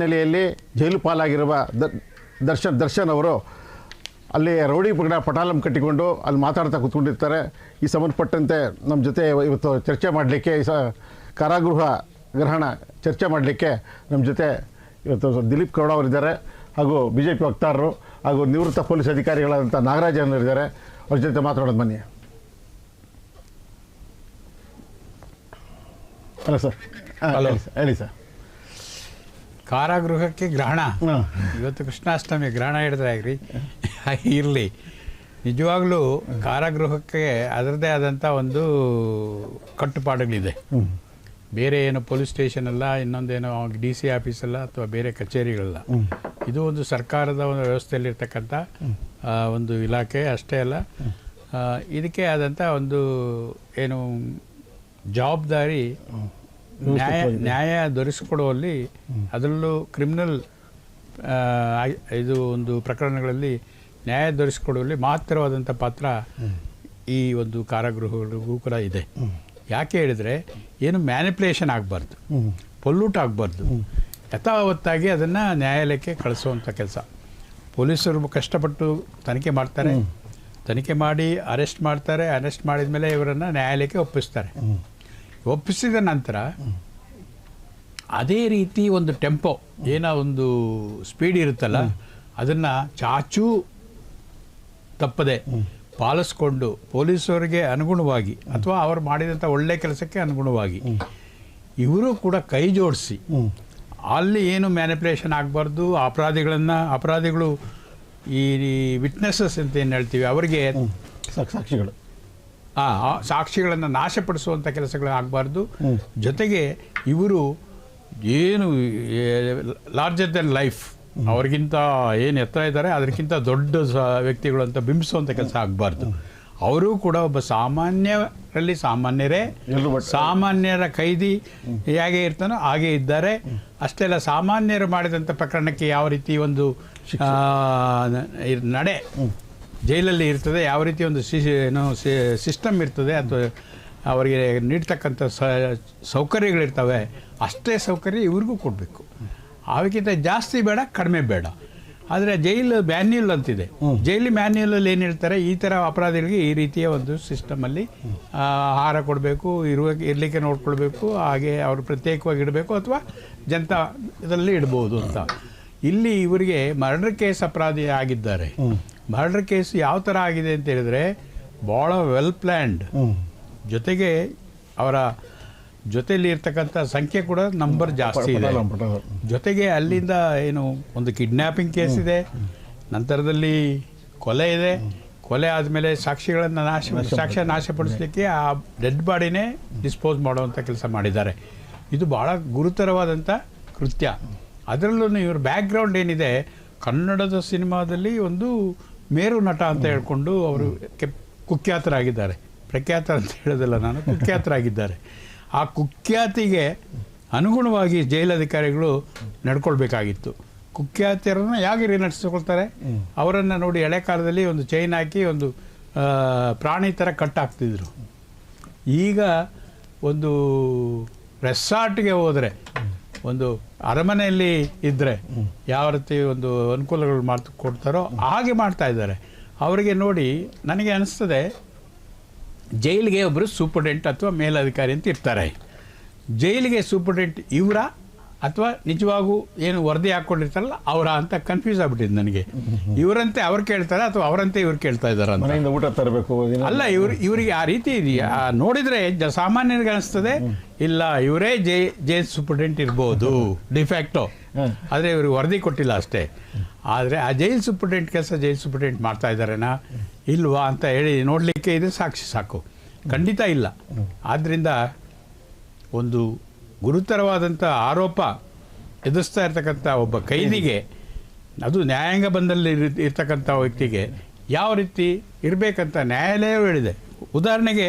ಹಿನ್ನೆಲೆಯಲ್ಲಿ ಜೈಲು ಪಾಲಾಗಿರುವ ದರ್ಶನ್ ಅವರು ಅಲ್ಲಿ ರೌಡಿ ಪಟಾಲಂ ಕಟ್ಟಿಕೊಂಡು ಅಲ್ಲಿ ಮಾತಾಡ್ತಾ ಕೂತ್ಕೊಂಡಿರ್ತಾರೆ. ಈ ಸಂಬಂಧಪಟ್ಟಂತೆ ನಮ್ಮ ಜೊತೆ ಇವತ್ತು ಚರ್ಚೆ ಮಾಡಲಿಕ್ಕೆ ಕಾರಾಗೃಹ ಗ್ರಹಣ ಚರ್ಚೆ ಮಾಡಲಿಕ್ಕೆ ನಮ್ಮ ಜೊತೆ ಇವತ್ತು ದಿಲೀಪ್ ಗೌಡ ಅವರಿದ್ದಾರೆ, ಹಾಗೂ BJP ವಕ್ತಾರರು ಹಾಗೂ ನಿವೃತ್ತ ಪೊಲೀಸ್ ಅಧಿಕಾರಿಗಳಾದಂಥ ನಾಗರಾಜ್ ಅವರಿದ್ದಾರೆ. ಅವ್ರ ಜೊತೆ ಮಾತಾಡೋದು ಬನ್ನಿ. Hello sir. ಹೇಳಿ ಸರ್. ಕಾರಾಗೃಹಕ್ಕೆ ಗ್ರಹಣ, ಇವತ್ತು ಕೃಷ್ಣಾಷ್ಟಮಿ, ಗ್ರಹಣ ಹಿಡಿದ್ರೆ ಆಗ್ರಿ ಇರಲಿ. ನಿಜವಾಗ್ಲೂ ಕಾರಾಗೃಹಕ್ಕೆ ಅದರದ್ದೇ ಆದಂಥ ಒಂದು ಕಟ್ಟುಪಾಡುಗಳಿದೆ. ಬೇರೆ ಏನು ಪೊಲೀಸ್ ಸ್ಟೇಷನ್ ಅಲ್ಲ, ಇನ್ನೊಂದೇನೋ DC ಆಫೀಸಲ್ಲ ಅಥವಾ ಬೇರೆ ಕಚೇರಿಗಳಲ್ಲ. ಇದು ಒಂದು ಸರ್ಕಾರದ ಒಂದು ವ್ಯವಸ್ಥೆಯಲ್ಲಿರ್ತಕ್ಕಂಥ ಒಂದು ಇಲಾಖೆ ಅಷ್ಟೇ ಅಲ್ಲ. ಇದಕ್ಕೆ ಆದಂಥ ಒಂದು ಏನು ಜವಾಬ್ದಾರಿ, ನ್ಯಾಯ ದೊರಕಿಸಿಕೊಡುವಲ್ಲಿ, ಅದರಲ್ಲೂ ಕ್ರಿಮಿನಲ್ ಇದು ಒಂದು ಪ್ರಕರಣಗಳಲ್ಲಿ ನ್ಯಾಯ ದೊರಕಿಸಿಕೊಡುವಲ್ಲಿ ಮಹತ್ತರವಾದಂಥ ಪಾತ್ರ ಈ ಒಂದು ಕಾರಾಗೃಹಗಳಿಗೂ ಕೂಡ ಇದೆ. ಯಾಕೆ ಹೇಳಿದರೆ, ಏನು ಮ್ಯಾನಿಪ್ಯುಲೇಷನ್ ಆಗಬಾರ್ದು, ಪೊಲ್ಯೂಟ್ ಆಗಬಾರ್ದು, ಯಥಾವತ್ತಾಗಿ ಅದನ್ನು ನ್ಯಾಯಾಲಯಕ್ಕೆ ಕಳಿಸುವಂಥ ಕೆಲಸ. ಪೊಲೀಸರು ಕಷ್ಟಪಟ್ಟು ತನಿಖೆ ಮಾಡ್ತಾರೆ, ತನಿಖೆ ಮಾಡಿ ಅರೆಸ್ಟ್ ಮಾಡ್ತಾರೆ. ಅರೆಸ್ಟ್ ಮಾಡಿದ ಮೇಲೆ ಇವರನ್ನು ನ್ಯಾಯಾಲಯಕ್ಕೆ ಒಪ್ಪಿಸ್ತಾರೆ. ಒಪ್ಪಿಸಿದ ನಂತರ ಅದೇ ರೀತಿ ಒಂದು ಟೆಂಪೋ, ಏನೋ ಒಂದು ಸ್ಪೀಡ್ ಇರುತ್ತಲ್ಲ, ಅದನ್ನು ಚಾಚೂ ತಪ್ಪದೆ ಪಾಲಿಸ್ಕೊಂಡು ಪೊಲೀಸರಿಗೆ ಅನುಗುಣವಾಗಿ ಅಥವಾ ಅವರು ಮಾಡಿದಂಥ ಒಳ್ಳೆ ಕೆಲಸಕ್ಕೆ ಅನುಗುಣವಾಗಿ ಇವರು ಕೂಡ ಕೈ ಜೋಡಿಸಿ, ಅಲ್ಲಿ ಏನು ಮ್ಯಾನಿಪ್ಯುಲೇಷನ್ ಆಗಬಾರ್ದು, ಅಪರಾಧಿಗಳು ಈ ವಿಟ್ನೆಸಸ್ ಅಂತ ಏನು ಹೇಳ್ತೀವಿ ಅವರಿಗೆ ಸಾಕ್ಷಿಗಳನ್ನು ನಾಶಪಡಿಸುವಂಥ ಕೆಲಸಗಳು ಆಗಬಾರ್ದು. ಜೊತೆಗೆ ಇವರು ಏನು ಲಾರ್ಜರ್ ದೆನ್ ಲೈಫ್, ಅವ್ರಿಗಿಂತ ಏನು ಎತ್ತರ ಇದ್ದಾರೆ ಅದಕ್ಕಿಂತ ದೊಡ್ಡ ವ್ಯಕ್ತಿಗಳು ಅಂತ ಬಿಂಬಿಸುವಂಥ ಕೆಲಸ ಆಗಬಾರ್ದು. ಅವರು ಕೂಡ ಒಬ್ಬ ಸಾಮಾನ್ಯರಲ್ಲಿ ಸಾಮಾನ್ಯರೇ, ಸಾಮಾನ್ಯರ ಕೈದಿ ಹೇಗೆ ಇರ್ತಾನೋ ಹಾಗೆ ಇದ್ದಾರೆ. ಅಷ್ಟೇ ಅಲ್ಲ, ಸಾಮಾನ್ಯರು ಮಾಡಿದಂಥ ಪ್ರಕರಣಕ್ಕೆ ಯಾವ ರೀತಿ ಒಂದು ನಡೆ ಜೈಲಲ್ಲಿ ಇರ್ತದೆ, ಯಾವ ರೀತಿ ಒಂದು ಸಿಸ್ಟಮ್ ಇರ್ತದೆ, ಅಥವಾ ಅವರಿಗೆ ನೀಡ್ತಕ್ಕಂಥ ಸೌಕರ್ಯಗಳಿರ್ತವೆ, ಅಷ್ಟೇ ಸೌಕರ್ಯ ಇವ್ರಿಗೂ ಕೊಡಬೇಕು. ಅವಕ್ಕಿಂತ ಜಾಸ್ತಿ ಬೇಡ, ಕಡಿಮೆ ಬೇಡ. ಆದರೆ ಜೈಲು ಮ್ಯಾನ್ಯುಯಲ್ ಅಂತಿದೆ. ಜೈಲು ಮ್ಯಾನ್ಯುಯಲಲ್ಲಿ ಏನು ಹೇಳ್ತಾರೆ, ಈ ಥರ ಅಪರಾಧಿಗಳಿಗೆ ಈ ರೀತಿಯ ಒಂದು ಸಿಸ್ಟಮಲ್ಲಿ ಆಹಾರ ಕೊಡಬೇಕು, ಇರಲಿಕ್ಕೆ ನೋಡ್ಕೊಳ್ಬೇಕು, ಹಾಗೆ ಅವರು ಪ್ರತ್ಯೇಕವಾಗಿ ಇಡಬೇಕು ಅಥವಾ ಜನತಾ ಇದರಲ್ಲಿ ಇಡ್ಬೋದು ಅಂತ. ಇಲ್ಲಿ ಇವರಿಗೆ ಮರ್ಡರ್ ಕೇಸ್ ಅಪರಾಧಿ ಆಗಿದ್ದಾರೆ. ಮರ್ಡರ್ ಕೇಸ್ ಯಾವ ಥರ ಆಗಿದೆ ಅಂತ ಹೇಳಿದ್ರೆ, ಭಾಳ ವೆಲ್ ಪ್ಲ್ಯಾನ್ಡ್, ಜೊತೆಗೆ ಅವರ ಜೊತೆಯಲ್ಲಿ ಇರ್ತಕ್ಕಂಥ ಸಂಖ್ಯೆ ಕೂಡ ನಂಬರ್ ಜಾಸ್ತಿ ಇದೆ. ಜೊತೆಗೆ ಅಲ್ಲಿಂದ ಏನು ಒಂದು ಕಿಡ್ನ್ಯಾಪಿಂಗ್ ಕೇಸ್ ಇದೆ, ನಂತರದಲ್ಲಿ ಕೊಲೆ ಇದೆ. ಕೊಲೆ ಆದಮೇಲೆ ಸಾಕ್ಷ್ಯ ನಾಶಪಡಿಸಲಿಕ್ಕೆ ಆ ಡೆಡ್ ಬಾಡಿನೇ ಡಿಸ್ಪೋಸ್ ಮಾಡುವಂಥ ಕೆಲಸ ಮಾಡಿದ್ದಾರೆ. ಇದು ಭಾಳ ಗುರುತರವಾದಂಥ ಕೃತ್ಯ. ಅದರಲ್ಲೂ ಇವ್ರ ಬ್ಯಾಕ್ಗ್ರೌಂಡ್ ಏನಿದೆ, ಕನ್ನಡದ ಸಿನಿಮಾದಲ್ಲಿ ಒಂದು ಮೇರು ನಟ ಅಂತ ಹೇಳ್ಕೊಂಡು ಅವರು ಕುಖ್ಯಾತರಾಗಿದ್ದಾರೆ. ಪ್ರಖ್ಯಾತ ಅಂತ ಹೇಳೋದಿಲ್ಲ ನಾನು, ಕುಖ್ಯಾತರಾಗಿದ್ದಾರೆ. ಆ ಕುಖ್ಯಾತಿಗೆ ಅನುಗುಣವಾಗಿ ಜೈಲಧಿಕಾರಿಗಳು ನಡ್ಕೊಳ್ಬೇಕಾಗಿತ್ತು. ಕುಖ್ಯಾತಿಯರನ್ನು ಹೇಗೆ ನಡೆಸ್ಕೊಳ್ತಾರೆ, ಅವರನ್ನು ನೋಡಿ ಹಳೆ ಕಾಲದಲ್ಲಿ ಒಂದು ಚೈನ್ ಹಾಕಿ ಒಂದು ಪ್ರಾಣಿ ಥರ ಕಟ್ಟಾಕ್ತಿದ್ರು. ಈಗ ಒಂದು ರೆಸಾರ್ಟ್ಗೆ ಹೋದರೆ, ಒಂದು ಅರಮನೆಯಲ್ಲಿ ಇದ್ದರೆ ಯಾವ ರೀತಿ ಒಂದು ಅನುಕೂಲಗಳು ಕೊಡ್ತಾರೋ ಹಾಗೆ ಮಾಡ್ತಾ ಇದ್ದಾರೆ. ಅವರಿಗೆ ನೋಡಿ ನನಗೆ ಅನಿಸ್ತದೆ, ಜೈಲಿಗೆ ಒಬ್ಬರು ಸೂಪರ್ಡೆಂಟ್ ಅಥವಾ ಮೇಲಧಿಕಾರಿ ಅಂತ ಇರ್ತಾರೆ. ಜೈಲಿಗೆ ಸೂಪರ್ಡೆಂಟ್ ಇವರ ಅಥವಾ ನಿಜವಾಗೂ ಏನು ವರದಿ ಹಾಕ್ಕೊಂಡಿರ್ತಾರಲ್ಲ ಅವರ ಅಂತ ಕನ್ಫ್ಯೂಸ್ ಆಗ್ಬಿಟ್ಟಿದ್ದು ನನಗೆ. ಇವರಂತೆ ಅವ್ರು ಕೇಳ್ತಾರೆ ಅಥವಾ ಅವರಂತೆ ಇವ್ರು ಕೇಳ್ತಾ ಇದ್ದಾರೆ ಅಂತ. ಊಟ ತರಬೇಕು ಅಲ್ಲ, ಇವರಿಗೆ ಆ ರೀತಿ ಇದೆಯಾ ನೋಡಿದರೆ ಸಾಮಾನ್ಯರಿಗೆ ಅನಿಸ್ತದೆ, ಇಲ್ಲ ಇವರೇ ಜೈಲ್ ಸೂಪರ್ಡೆಂಟ್ ಇರ್ಬೋದು ಡಿಫ್ಯಾಕ್ಟೋ, ಆದರೆ ಇವ್ರಿಗೆ ವರದಿ ಕೊಟ್ಟಿಲ್ಲ ಅಷ್ಟೇ. ಆದರೆ ಆ ಜೈಲ್ ಸೂಪರ್ಡೆಂಟ್ ಕೆಲಸ ಜೈಲ್ ಸೂಪರ್ಡೆಂಟ್ ಮಾಡ್ತಾ ಇದ್ದಾರೇನಾ ಇಲ್ವಾ ಅಂತ ಹೇಳಿ ನೋಡಲಿಕ್ಕೆ ಇದು ಸಾಕ್ಷಿ ಸಾಕು. ಖಂಡಿತ ಇಲ್ಲ. ಆದ್ದರಿಂದ ಒಂದು ಗುರುತರವಾದಂಥ ಆರೋಪ ಎದುರಿಸ್ತಾ ಇರ್ತಕ್ಕಂಥ ಒಬ್ಬ ಕೈದಿಗೆ, ಅದು ನ್ಯಾಯಾಂಗ ಬಂದಲ್ಲಿ ಇರ್ತಕ್ಕಂಥ ವ್ಯಕ್ತಿಗೆ ಯಾವ ರೀತಿ ಇರಬೇಕಂತ ನ್ಯಾಯಾಲಯವೂ ಹೇಳಿದೆ. ಉದಾಹರಣೆಗೆ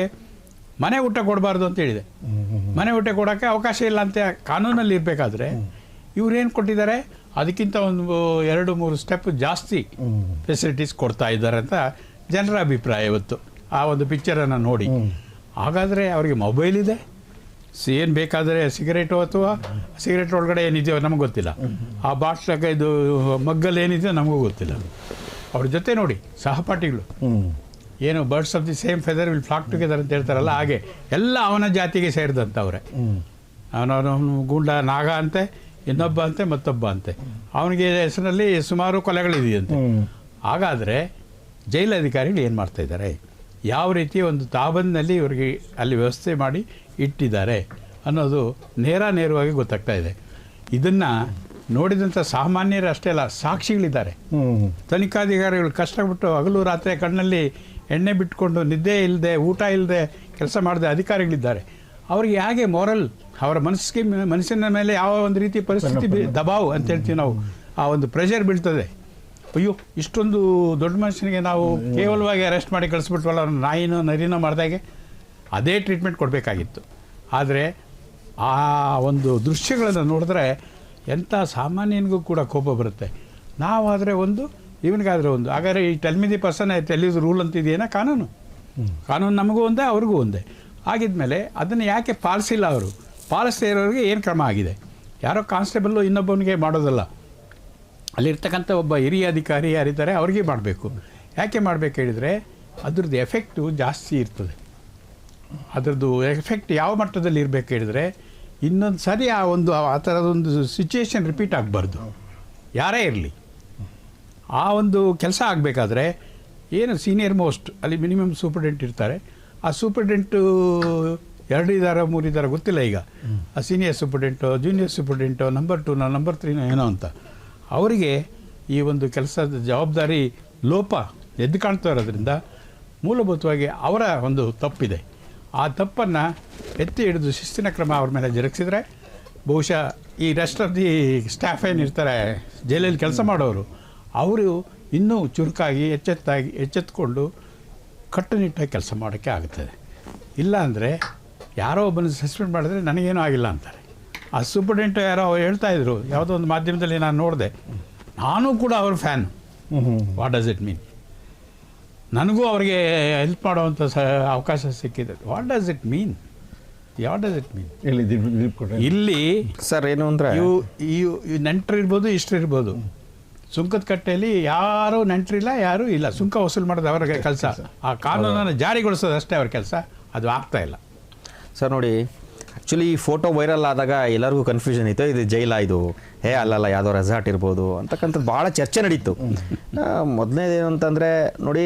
ಮನೆ ಊಟ ಕೊಡಬಾರ್ದು ಅಂತ ಹೇಳಿದೆ. ಮನೆ ಊಟ ಕೊಡೋಕ್ಕೆ ಅವಕಾಶ ಇಲ್ಲ ಅಂತ ಕಾನೂನಲ್ಲಿ ಇರಬೇಕಾದ್ರೆ ಇವ್ರೇನು ಕೊಟ್ಟಿದ್ದಾರೆ, ಅದಕ್ಕಿಂತ ಒಂದು 2-3 ಸ್ಟೆಪ್ ಜಾಸ್ತಿ ಫೆಸಿಲಿಟೀಸ್ ಕೊಡ್ತಾ ಇದ್ದಾರೆ ಅಂತ ಜನರ ಅಭಿಪ್ರಾಯ ಇವತ್ತು ಆ ಒಂದು ಪಿಕ್ಚರನ್ನು ನೋಡಿ. ಹಾಗಾದರೆ ಅವರಿಗೆ ಮೊಬೈಲ್ ಇದೆ, ಏನು ಬೇಕಾದರೆ ಸಿಗರೇಟು ಅಥವಾ ಸಿಗರೇಟ್ ಒಳಗಡೆ ಏನಿದೆಯೋ ನಮಗೆ ಗೊತ್ತಿಲ್ಲ, ಆ ಬಾಟ್ಲಾಗ ಇದು ಮಗ್ಗಲ್ಲಿ ಏನಿದೆಯೋ ನಮಗೂ ಗೊತ್ತಿಲ್ಲ. ಅವ್ರ ಜೊತೆ ನೋಡಿ ಸಹಪಾಠಿಗಳು ಏನು birds of the same feather will flock together ಅಂತ ಹೇಳ್ತಾರಲ್ಲ, ಹಾಗೆ ಎಲ್ಲ ಅವನ ಜಾತಿಗೆ ಸೇರಿದಂಥವ್ರೆ. ಅವನವನು ಗೂಂಡ ನಾಗ ಅಂತೆ, ಇನ್ನೊಬ್ಬ ಅಂತೆ, ಮತ್ತೊಬ್ಬ ಅಂತೆ. ಅವನಿಗೆ ಹೆಸರಲ್ಲಿ ಸುಮಾರು ಕೊಲೆಗಳಿದೆಯಂತೆ. ಹಾಗಾದರೆ ಜೈಲು ಅಧಿಕಾರಿಗಳು ಏನು ಮಾಡ್ತಾಯಿದ್ದಾರೆ, ಯಾವ ರೀತಿ ಒಂದು ತಾಬಂದಿನಲ್ಲಿ ಇವರಿಗೆ ಅಲ್ಲಿ ವ್ಯವಸ್ಥೆ ಮಾಡಿ ಇಟ್ಟಿದ್ದಾರೆ ಅನ್ನೋದು ನೇರವಾಗಿ ಗೊತ್ತಾಗ್ತಾ ಇದೆ. ಇದನ್ನು ನೋಡಿದಂಥ ಸಾಮಾನ್ಯರು ಅಷ್ಟೇ ಅಲ್ಲ, ಸಾಕ್ಷಿಗಳಿದ್ದಾರೆ. ತನಿಖಾಧಿಕಾರಿಗಳು ಕಷ್ಟಪಟ್ಟು ಹಗಲು ರಾತ್ರಿ ಕಣ್ಣಲ್ಲಿ ಎಣ್ಣೆ ಬಿಟ್ಕೊಂಡು ನಿದ್ದೆ ಇಲ್ಲದೆ ಊಟ ಇಲ್ಲದೆ ಕೆಲಸ ಮಾಡಿದ ಅಧಿಕಾರಿಗಳಿದ್ದಾರೆ. ಅವ್ರಿಗೆ ಹೇಗೆ ಮಾರಲ್, ಅವರ ಮನಸ್ಸಿನ ಮೇಲೆ ಯಾವ ಒಂದು ರೀತಿ ಪರಿಸ್ಥಿತಿ ದಬಾವ್ ಅಂತ ಹೇಳ್ತೀವಿ ನಾವು, ಆ ಒಂದು ಪ್ರೆಷರ್ ಬೀಳ್ತದೆ. ಅಯ್ಯೋ ಇಷ್ಟೊಂದು ದೊಡ್ಡ ಮನುಷ್ಯನಿಗೆ ನಾವು ಕೇವಲವಾಗಿ ಅರೆಸ್ಟ್ ಮಾಡಿ ಕಳಿಸ್ಬಿಟ್ವಲ್ಲ, ಅವ್ರನ್ನ ನಾಯಿನೋ ನರಿನೋ ಮಾಡಿದಾಗೆ ಅದೇ ಟ್ರೀಟ್ಮೆಂಟ್ ಕೊಡಬೇಕಾಗಿತ್ತು. ಆದರೆ ಆ ಒಂದು ದೃಶ್ಯಗಳನ್ನು ನೋಡಿದ್ರೆ ಎಂಥ ಸಾಮಾನ್ಯನಿಗೂ ಕೂಡ ಕೋಪ ಬರುತ್ತೆ. ನಾವಾದರೆ ಒಂದು, ಇವನಿಗಾದರೆ ಒಂದು. ಹಾಗಾದರೆ ಈ tell me the person tell you the rule ಅಂತಿದೆಯೇನೋ ಕಾನೂನು ನಮಗೂ ಒಂದೇ, ಅವ್ರಿಗೂ ಒಂದೇ. ಆಗಿದ್ಮೇಲೆ ಅದನ್ನು ಯಾಕೆ ಪಾಲಿಸಿಲ್ಲ ಅವರು? ಪಾಲಿಸದೇ ಇರೋರಿಗೆ ಏನು ಕ್ರಮ ಆಗಿದೆ? ಯಾರೋ ಕಾನ್ಸ್ಟೇಬಲ್ಲು ಇನ್ನೊಬ್ಬನಿಗೆ ಮಾಡೋದಲ್ಲ, ಅಲ್ಲಿರ್ತಕ್ಕಂಥ ಒಬ್ಬ ಹಿರಿಯ ಅಧಿಕಾರಿ ಯಾರಿದ್ದಾರೆ ಅವ್ರಿಗೆ ಮಾಡಬೇಕು. ಯಾಕೆ ಮಾಡಬೇಕು ಹೇಳಿದರೆ ಅದ್ರದ್ದು ಎಫೆಕ್ಟು ಜಾಸ್ತಿ ಇರ್ತದೆ. ಅದರದ್ದು ಎಫೆಕ್ಟ್ ಯಾವ ಮಟ್ಟದಲ್ಲಿ ಇರಬೇಕು ಹೇಳಿದರೆ, ಇನ್ನೊಂದು ಸರಿ ಆ ಥರದೊಂದು ಸಿಚುಯೇಷನ್ ರಿಪೀಟ್ ಆಗಬಾರ್ದು. ಯಾರೇ ಇರಲಿ ಆ ಒಂದು ಕೆಲಸ ಆಗಬೇಕಾದ್ರೆ ಏನು ಸೀನಿಯರ್ ಮೋಸ್ಟ್ ಅಲ್ಲಿ ಮಿನಿಮಮ್ ಸೂಪರ್ಡೆಂಟ್ ಇರ್ತಾರೆ. ಆ ಸೂಪರ್ಡೆಂಟು 2 ಇದ್ದಾರೆ 3 ಇದ್ದಾರೆ ಗೊತ್ತಿಲ್ಲ. ಈಗ ಆ senior superintendent, junior superintendent, number 2 number 3 ಏನೋ ಅಂತ ಅವರಿಗೆ ಈ ಒಂದು ಕೆಲಸದ ಜವಾಬ್ದಾರಿ ಲೋಪ ಎದ್ದು ಕಾಣ್ತಾ ಇರೋದ್ರಿಂದ ಮೂಲಭೂತವಾಗಿ ಅವರ ಒಂದು ತಪ್ಪಿದೆ. ಆ ತಪ್ಪನ್ನು ಎತ್ತಿ ಹಿಡಿದು ಶಿಸ್ತಿನ ಕ್ರಮ ಅವ್ರ ಮೇಲೆ ಜರುಗಿಸಿದ್ರೆ ಬಹುಶಃ ಈ ರೆಸ್ಟ್ ಆಫ್ ದಿ ಸ್ಟಾಫ್ ಏನಿರ್ತಾರೆ ಜೈಲಲ್ಲಿ ಕೆಲಸ ಮಾಡೋರು, ಅವರು ಇನ್ನೂ ಚುರುಕಾಗಿ ಎಚ್ಚೆತ್ತುಕೊಂಡು ಕಟ್ಟುನಿಟ್ಟಾಗಿ ಕೆಲಸ ಮಾಡೋಕ್ಕೆ ಆಗುತ್ತದೆ. ಇಲ್ಲ ಅಂದರೆ ಯಾರೋ ಒಬ್ಬನ ಸಸ್ಪೆಂಡ್ ಮಾಡಿದ್ರೆ ನನಗೇನೂ ಆಗಿಲ್ಲ ಅಂತಾರೆ. ಆ ಸೂಪರ್ಡೆಂಟು ಯಾರೋ ಹೇಳ್ತಾಯಿದ್ರು, ಯಾವುದೋ ಒಂದು ಮಾಧ್ಯಮದಲ್ಲಿ ನಾನು ನೋಡಿದೆ, ನಾನು ಕೂಡ ಅವ್ರ fan. What does it mean? ನನಗೂ ಅವ್ರಿಗೆ ಹೆಲ್ಪ್ ಮಾಡೋವಂಥ ಅವಕಾಶ ಸಿಕ್ಕಿದೆ. What does it mean? ಇಲ್ಲಿ ಸರ್ ಏನು ಅಂದರೆ ಇವು ನೆಂಟರಿರ್ಬೋದು, ಇಷ್ಟರಿರ್ಬೋದು. ಸುಂಕದ ಕಟ್ಟೆಯಲ್ಲಿ ಯಾರೂ ನೆಂಟರಿಲ್ಲ, ಯಾರೂ ಇಲ್ಲ. ಸುಂಕ ವಸೂಲು ಮಾಡೋದು ಅವರ ಕೆಲಸ, ಆ ಕಾನೂನನ್ನು ಜಾರಿಗೊಳಿಸೋದು ಅಷ್ಟೇ ಅವ್ರ ಕೆಲಸ. ಅದು ಆಗ್ತಾಯಿಲ್ಲ ಸರ್. ನೋಡಿ, ಆ್ಯಕ್ಚುಲಿ ಈ ಫೋಟೋ ವೈರಲ್ ಆದಾಗ ಎಲ್ಲರಿಗೂ ಕನ್ಫ್ಯೂಷನ್ ಇತ್ತು, ಇದು ಜೈಲ, ಇದು ಅಲ್ಲಲ್ಲ ಯಾವುದೋ ರೆಸಾರ್ಟ್ ಇರ್ಬೋದು ಅಂತಕ್ಕಂಥದ್ದು ಭಾಳ ಚರ್ಚೆ ನಡೀತು. ಮೊದಲನೇದೇನು ಅಂತಂದರೆ ನೋಡಿ,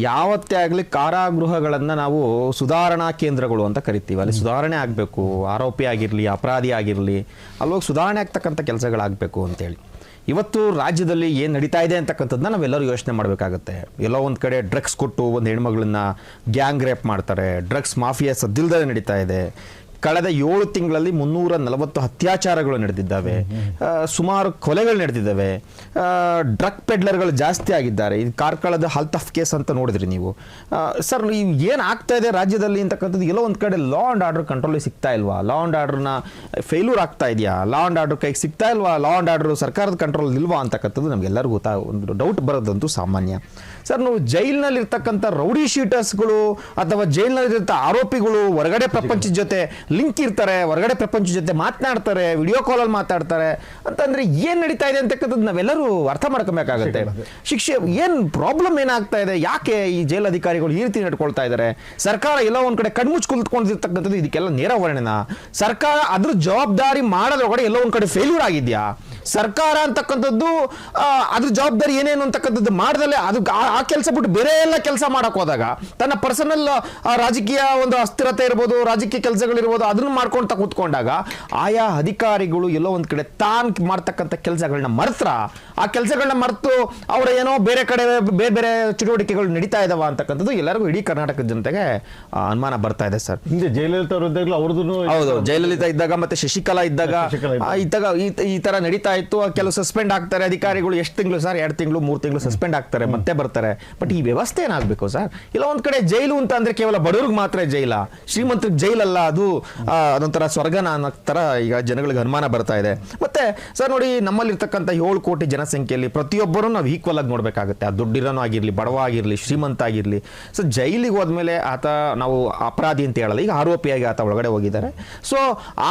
ಯಾವತ್ತೇ ಆಗಲಿ ಕಾರಾಗೃಹಗಳನ್ನು ನಾವು ಸುಧಾರಣಾ ಕೇಂದ್ರಗಳು ಅಂತ ಕರಿತೀವಿ. ಅಲ್ಲಿ ಸುಧಾರಣೆ ಆಗಬೇಕು, ಆರೋಪಿ ಆಗಿರಲಿ ಅಪರಾಧಿ ಆಗಿರಲಿ ಅಲ್ಲೋಗಿ ಸುಧಾರಣೆ ಆಗ್ತಕ್ಕಂಥ ಕೆಲಸಗಳಾಗಬೇಕು ಅಂತೇಳಿ. ಇವತ್ತು ರಾಜ್ಯದಲ್ಲಿ ಏನು ನಡೀತಾ ಇದೆ ಅಂತಕ್ಕಂಥದ್ದನ್ನ ನಾವೆಲ್ಲರೂ ಯೋಚನೆ ಮಾಡಬೇಕಾಗತ್ತೆ. ಎಲ್ಲೋ ಒಂದು ಕಡೆ ಡ್ರಗ್ಸ್ ಕೊಟ್ಟು ಒಂದು ಹೆಣ್ಮಗಳನ್ನ ಗ್ಯಾಂಗ್ ರೇಪ್ ಮಾಡ್ತಾರೆ, ಡ್ರಗ್ಸ್ ಮಾಫಿಯಾ ಸದ್ದಿಲ್ದಲೇ ನಡೀತಾ ಇದೆ. ಕಳೆದ 7 ತಿಂಗಳಲ್ಲಿ 340 ಅತ್ಯಾಚಾರಗಳು ನಡೆದಿದ್ದಾವೆ, ಸುಮಾರು ಕೊಲೆಗಳು ನಡೆದಿದ್ದಾವೆ, ಡ್ರಗ್ ಪೆಡ್ಲರ್ಗಳು ಜಾಸ್ತಿ ಆಗಿದ್ದಾರೆ. ಇದು ಕಾರ್ಕಳದ ಹಾಲ್ಟ್ ಆಫ್ ಕೇಸ್ ಅಂತ ನೋಡಿದ್ರಿ ನೀವು. ಸರ್, ಏನು ಆಗ್ತಾ ಇದೆ ರಾಜ್ಯದಲ್ಲಿ ಅಂತಕ್ಕಂಥದ್ದು ಎಲ್ಲೋ ಒಂದು ಕಡೆ ಲಾ ಆ್ಯಂಡ್ ಆರ್ಡರ್ ಕಂಟ್ರೋಲಿಗೆ ಸಿಗ್ತಾ ಇಲ್ವಾ? ಲಾ ಆ್ಯಂಡ್ ಆರ್ಡರ್ನ ಫೇಲ್ಯೂರ್ ಆಗ್ತಾ ಇದೆಯಾ? ಲಾ ಆ್ಯಂಡ್ ಆರ್ಡರ್ ಕೈಗೆ ಸಿಗ್ತಾ ಇಲ್ವಾ? ಲಾ ಆ್ಯಂಡ್ ಆರ್ಡರ್ ಸರ್ಕಾರದ ಕಂಟ್ರೋಲ್ ಇಲ್ವಾ ಅಂತಕ್ಕಂಥದ್ದು ನಮಗೆಲ್ಲರಿಗೂ ಒಂದು ಡೌಟ್ ಬರೋದಂತೂ ಸಾಮಾನ್ಯ. ಸರ್, ನಾವು ಜೈಲಿನಲ್ಲಿರ್ತಕ್ಕಂಥ ರೌಡಿ ಶೀಟರ್ಸ್ಗಳು ಅಥವಾ ಜೈಲಿನಲ್ಲಿರ್ತಕ್ಕಂಥ ಆರೋಪಿಗಳು ಹೊರಗಡೆ ಪ್ರಪಂಚದ ಜೊತೆ ಲಿಂಕ್ ಇರ್ತಾರೆ, ಹೊರಗಡೆ ಪ್ರಪಂಚದ ಜೊತೆ ಮಾತನಾಡ್ತಾರೆ, ವಿಡಿಯೋ ಕಾಲಲ್ಲಿ ಮಾತಾಡ್ತಾರೆ ಅಂತಂದ್ರೆ ಏನು ನಡೀತಾ ಇದೆ ಅಂತಕ್ಕಂಥದ್ದು ನಾವೆಲ್ಲರೂ ಅರ್ಥ ಮಾಡ್ಕೊಬೇಕಾಗತ್ತೆ. ಶಿಕ್ಷೆ ಏನು ಪ್ರಾಬ್ಲಮ್ ಏನಾಗ್ತಾ ಇದೆ, ಯಾಕೆ ಈ ಜೈಲ್ ಅಧಿಕಾರಿಗಳು ಈ ರೀತಿ ನಡ್ಕೊಳ್ತಾ ಇದ್ದಾರೆ? ಸರ್ಕಾರ ಎಲ್ಲ ಒಂದ್ ಕಡೆ ಕಣ್ಮುಚ್ಚು ಕುಳಿತುಕೊಂಡಿರ್ತಕ್ಕಂಥದ್ದು ಇದಕ್ಕೆಲ್ಲ ನೇರ ವರ್ಣನ. ಸರ್ಕಾರ ಅದ್ರ ಜವಾಬ್ದಾರಿ ಮಾಡೋದ್ರೊಳಗಡೆ ಎಲ್ಲೋ ಒಂದ್ ಕಡೆ ಫೇಲ್ಯೂರ್ ಆಗಿದ್ಯಾ? ಸರ್ಕಾರ ಅಂತಕ್ಕಂಥದ್ದು ಅದ್ರ ಜವಾಬ್ದಾರಿ ಏನೇನು ಅಂತಕ್ಕಂಥದ್ದು ಮಾಡ್ದಲ್ಲೇ ಅದು ಆ ಕೆಲಸ ಬಿಟ್ಟು ಬೇರೆ ಎಲ್ಲ ಕೆಲಸ ಮಾಡಕ್ ಹೋದಾಗ ತನ್ನ ಪರ್ಸನಲ್ ರಾಜಕೀಯ ಒಂದು ಅಸ್ಥಿರತೆ ಇರ್ಬೋದು, ರಾಜಕೀಯ ಕೆಲಸಗಳಿರ್ಬೋದು, ಅದನ್ನ ಮಾಡ್ಕೊಂತ ಕೂತ್ಕೊಂಡಾಗ ಆಯಾ ಅಧಿಕಾರಿಗಳು ಎಲ್ಲೋ ಒಂದ್ ಕಡೆ ತಾನ್ ಮಾಡ್ತಕ್ಕಂಥ ಕೆಲಸಗಳನ್ನ ಮರ್ತ್ರ, ಆ ಕೆಲಸಗಳನ್ನ ಮರೆತು ಅವರ ಏನೋ ಬೇರೆ ಕಡೆ ಬೇರೆ ಬೇರೆ ಚಟುವಟಿಕೆಗಳು ನಡೀತಾ ಇದಾವ ಅಂತಕ್ಕಂಥದ್ದು ಎಲ್ಲರಿಗೂ ಇಡೀ ಕರ್ನಾಟಕದ ಜನತೆಗೆ ಅನುಮಾನ ಬರ್ತಾ ಇದೆ ಸರ್. ಹಿಂದೆ ಜಯಲಲಿತಾ ಅವ್ರದ್ದು ಹೌದು, ಜಯಲಲಿತಾ ಇದ್ದಾಗ ಮತ್ತೆ ಶಶಿಕಲಾ ಇದ್ದಾಗ ಈ ತರ ನಡೀತಾ ಆಯ್ತು, ಕೆಲವು ಸಸ್ಪೆಂಡ್ ಆಗ್ತಾರೆ ಅಧಿಕಾರಿಗಳು. ಎಷ್ಟು ತಿಂಗಳು ಸರ್? 2 ತಿಂಗಳು 3 ತಿಂಗಳು ಸಸ್ಪೆಂಡ್ ಆಗ್ತಾರೆ, ಮತ್ತೆ ಬರ್ತಾರೆ. ಬಟ್ ಈ ವ್ಯವಸ್ಥೆ ಏನಾಗಬೇಕು ಸರ್? ಇಲ್ಲ ಒಂದ್ ಕಡೆ ಜೈಲು ಅಂತ ಅಂದ್ರೆ ಕೇವಲ ಬಡವ್ರಿಗೆ ಮಾತ್ರ ಜೈಲ, ಶ್ರೀಮಂತರಿಗೆ ಜೈಲಲ್ಲ, ಅದು ಅದೊಂಥರ ಸ್ವರ್ಗನ ಅನ್ನೋ ತರ ಈಗ ಜನಗಳಿಗೆ ಅನುಮಾನ ಬರ್ತಾ ಇದೆ. ಮತ್ತೆ ಸರ್ ನೋಡಿ, ನಮ್ಮಲ್ಲಿರ್ತಕ್ಕಂಥ 7 ಕೋಟಿ ಜನಸಂಖ್ಯೆಯಲ್ಲಿ ಪ್ರತಿಯೊಬ್ಬರು ನಾವು ಈಕ್ವಲ್ ಆಗಿ ನೋಡ್ಬೇಕಾಗುತ್ತೆ. ಆ ದುಡ್ಡಿರೋನು ಆಗಿರ್ಲಿ, ಬಡವ ಆಗಿರ್ಲಿ, ಶ್ರೀಮಂತ ಆಗಿರ್ಲಿ. ಸೊ ಜೈಲಿಗೆ ಹೋದ್ಮೇಲೆ ಆತ ನಾವು ಅಪರಾಧಿ ಅಂತ ಹೇಳಲ್ಲ, ಈಗ ಆರೋಪಿಯಾಗಿ ಆತ ಒಳಗಡೆ ಹೋಗಿದ್ದಾರೆ. ಸೊ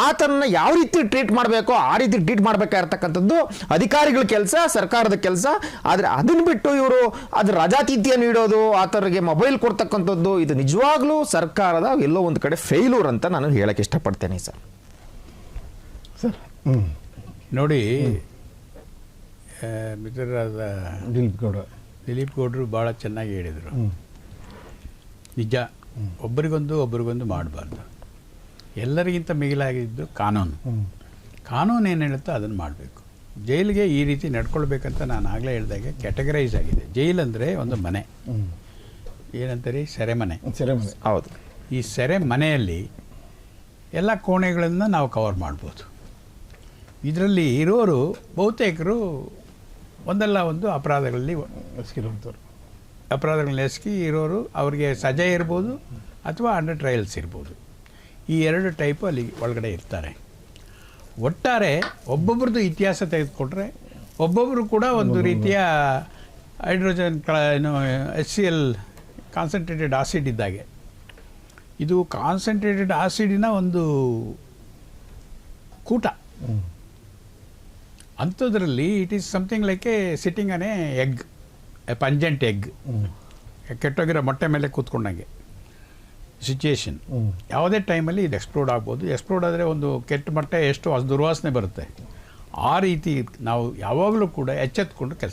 ಆತನ ಯಾವ ರೀತಿ ಟ್ರೀಟ್ ಮಾಡಬೇಕು ಆ ರೀತಿ ಟ್ರೀಟ್ ಮಾಡಬೇಕಾಗಿರ್ತಕ್ಕಂಥದ್ದು ಅಧಿಕಾರಿಗಳ ಕೆಲಸ, ಸರ್ಕಾರದ ಕೆಲಸ. ಆದ್ರೆ ಅದನ್ನ ಬಿಟ್ಟು ಇವರು ಅದ್ರ ರಜಾತಿಥ್ಯ ನೀಡೋದು, ಆತರಿಗೆ ಮೊಬೈಲ್ ಕೊಡ್ತಕ್ಕಂಥದ್ದು, ಇದು ನಿಜವಾಗ್ಲೂ ಸರ್ಕಾರದ ಎಲ್ಲೋ ಒಂದು ಕಡೆ ಫೇಲ್ಯೂರ್ ಅಂತ ನಾನು ಹೇಳಕ್ಕೆ ಇಷ್ಟಪಡ್ತೇನೆ ಸರ್. ನೋಡಿ, ಮಿತ್ರರಾದ ದಿಲೀಪ್ ಗೌಡರು ಭಾಳ ಚೆನ್ನಾಗಿ ಹೇಳಿದರು. ನಿಜ, ಒಬ್ಬರಿಗೊಂದು ಮಾಡಬಾರ್ದು. ಎಲ್ಲರಿಗಿಂತ ಮಿಗಿಲಾಗಿದ್ದು ಕಾನೂನು. ಕಾನೂನು ಏನು ಹೇಳುತ್ತೋ ಅದನ್ನು ಮಾಡಬೇಕು. ಜೈಲಿಗೆ ಈ ರೀತಿ ನಡ್ಕೊಳ್ಬೇಕಂತ ನಾನು ಆಗಲೇ ಹೇಳಿದಾಗೆ ಕ್ಯಾಟಗರೈಸ್ ಆಗಿದೆ. ಜೈಲು ಅಂದರೆ ಒಂದು ಮನೆ, ಏನಂತಾರೆ, ಸೆರೆಮನೆ. ಹೌದು. ಈ ಸೆರೆ ಮನೆಯಲ್ಲಿ ಎಲ್ಲ ಕೋಣೆಗಳನ್ನು ನಾವು ಕವರ್ ಮಾಡ್ಬೋದು. ಇದರಲ್ಲಿ ಇರೋರು ಬಹುತೇಕರು ಒಂದಲ್ಲ ಒಂದು ಅಪರಾಧಗಳಲ್ಲಿ ಎಸಗಿ ಇರೋರು. ಅವ್ರಿಗೆ ಸಜೆ ಇರ್ಬೋದು ಅಥವಾ ಅಂಡರ್ ಟ್ರಯಲ್ಸ್ ಇರ್ಬೋದು. ಈ 2 ಟೈಪು ಅಲ್ಲಿ ಒಳಗಡೆ ಇರ್ತಾರೆ. ಒಟ್ಟಾರೆ ಒಬ್ಬೊಬ್ರದ್ದು ಇತಿಹಾಸ ತೆಗೆದುಕೊಂಡ್ರೆ ಒಬ್ಬೊಬ್ಬರು ಕೂಡ ಒಂದು ರೀತಿಯ ಹೈಡ್ರೋಜನ್ HCl ಕಾನ್ಸಂಟ್ರೇಟೆಡ್ ಆಸಿಡ್ ಇದ್ದಾಗೆ. ಇದು ಕಾನ್ಸಂಟ್ರೇಟೆಡ್ ಆಸಿಡಿನ ಒಂದು ಕೂಟ. ಅಂಥದ್ರಲ್ಲಿ it is something like a sitting on egg, a pungent egg, ಕೆಟ್ಟೋಗಿರೋ ಮೊಟ್ಟೆ ಮೇಲೆ ಕೂತ್ಕೊಂಡಂಗೆ ಸಿಚುಯೇಷನ್. ಯಾವುದೇ ಟೈಮಲ್ಲಿ ಇದು ಎಕ್ಸ್ಪ್ಲೋಡ್ ಆಗ್ಬೋದು. ಎಕ್ಸ್ಪ್ಲೋಡ್ ಆದರೆ ಒಂದು ಕೆಟ್ಟ ಮೊಟ್ಟೆ ಎಷ್ಟು ದುರ್ವಾಸನೆ ಬರುತ್ತೆ. ಆ ರೀತಿ ನಾವು ಯಾವಾಗಲೂ ಕೂಡ ಎಚ್ಚೆತ್ಕೊಂಡು ಕೆಲಸ